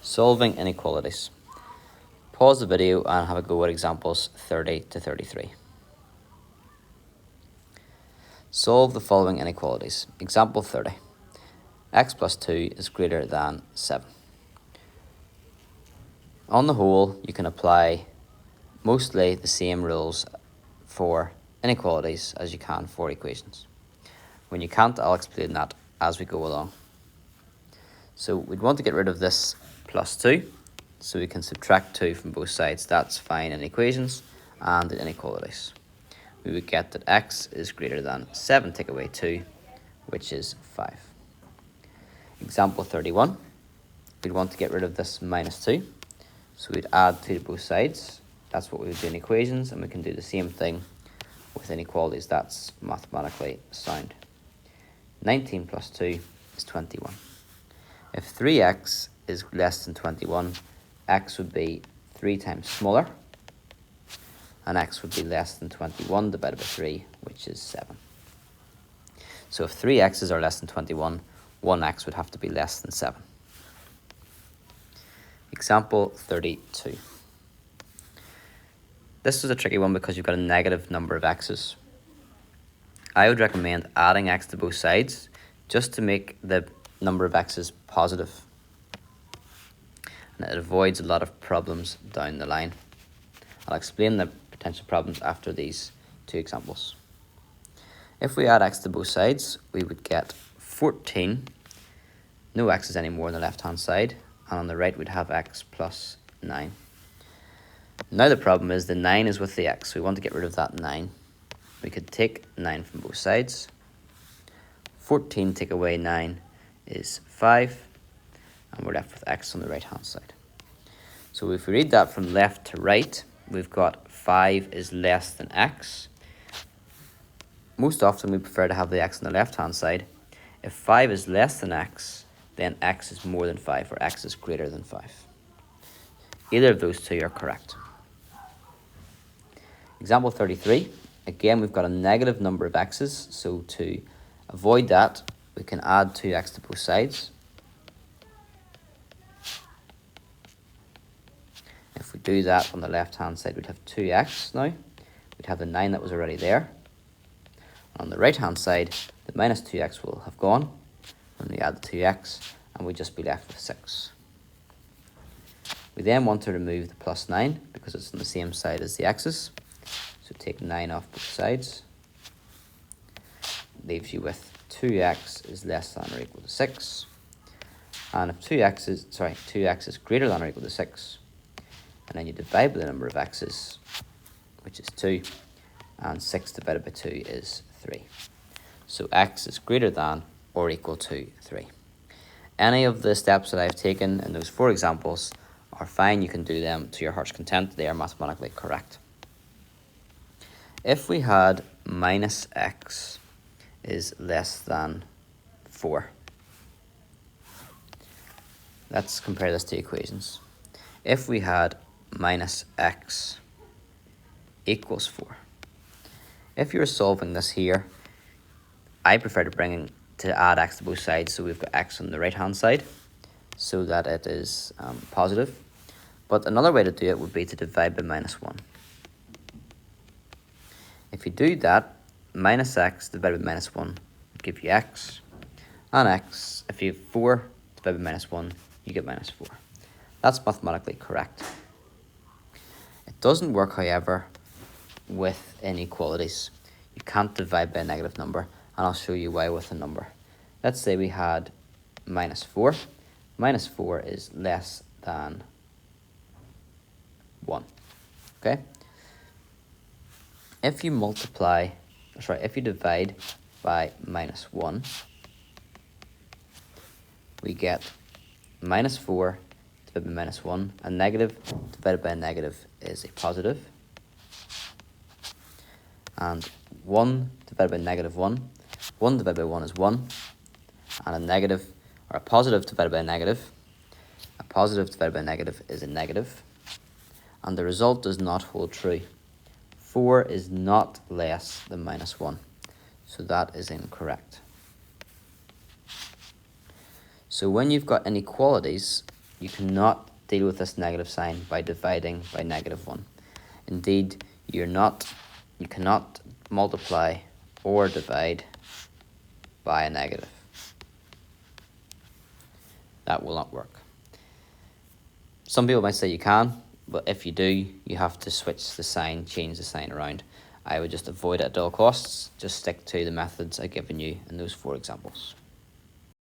Solving inequalities. Pause the video and have a go at examples 30 to 33. Solve the following inequalities. Example 30. X plus 2 is greater than 7. On the whole, you can apply mostly the same rules for inequalities as you can for equations. When you can't, I'll explain that as we go along. So we'd want to get rid of this plus 2, so we can subtract 2 from both sides. That's fine in equations and in inequalities. We would get that x is greater than 7 take away 2, which is 5. Example 31, we'd want to get rid of this minus 2, so we'd add 2 to both sides. That's what we would do in equations, and we can do the same thing with inequalities. That's mathematically sound. 19 plus 2 is 21. If 3x is less than 21, x would be 3 times smaller, and x would be less than 21 divided by 3, which is 7. So if 3x's are less than 21, 1x would have to be less than 7. Example 32. This is a tricky one because you've got a negative number of x's. I would recommend adding x to both sides just to make the number of x's positive, and it avoids a lot of problems down the line. I'll explain the potential problems after these two examples. If we add x to both sides, we would get 14, no x's anymore on the left hand side, and on the right we'd have x plus 9. Now the problem is the 9 is with the x, so we want to get rid of that 9. We could take 9 from both sides. 14 take away 9 is 5, and we're left with x on the right hand side. So if we read that from left to right, we've got 5 is less than x. Most often we prefer to have the x on the left hand side. If 5 is less than x, then x is more than 5, or x is greater than 5. Either of those two are correct. Example 33. Again, we've got a negative number of x's, so to avoid that, we can add 2x to both sides. If we do that on the left-hand side, we'd have 2x now. We'd have the 9 that was already there. On the right-hand side, the minus 2x will have gone when we add the 2x, and we'd just be left with 6. We then want to remove the plus 9 because it's on the same side as the x's. So take 9 off both sides. Leaves you with 2x is less than or equal to 6. And if 2x is greater than or equal to 6, and then you divide by the number of x's, which is 2, and 6 divided by 2 is 3. So x is greater than or equal to 3. Any of the steps that I've taken in those 4 examples are fine. You can do them to your heart's content. They are mathematically correct. If we had minus x is less than 4, let's compare this to equations. If we had minus x equals 4, if you're solving this here, I prefer to add x to both sides, so we've got x on the right hand side so that it is positive. But another way to do it would be to divide by minus 1. If you do that, minus x divided by minus 1 would give you x, and x, if you have 4 divided by minus 1, you get minus 4. That's mathematically correct. It doesn't work, however, with inequalities. You can't divide by a negative number, and I'll show you why with a number. Let's say we had minus 4. Minus 4 is less than 1. Okay? If you divide by minus 1, we get minus 4 divided by minus 1. A negative divided by a negative is a positive. And 1 divided by negative 1. 1 divided by 1 is 1. And a positive divided by a positive divided by a negative is a negative. And the result does not hold true. 4 is not less than minus 1. So that is incorrect. So when you've got inequalities, You cannot deal with this negative sign by dividing by -1. Indeed, you cannot multiply or divide by a negative. That will not work. Some people might say you can, but if you do, you have to switch the sign, change the sign around. I would just avoid it at all costs. Just stick to the methods I've given you in those 4 examples.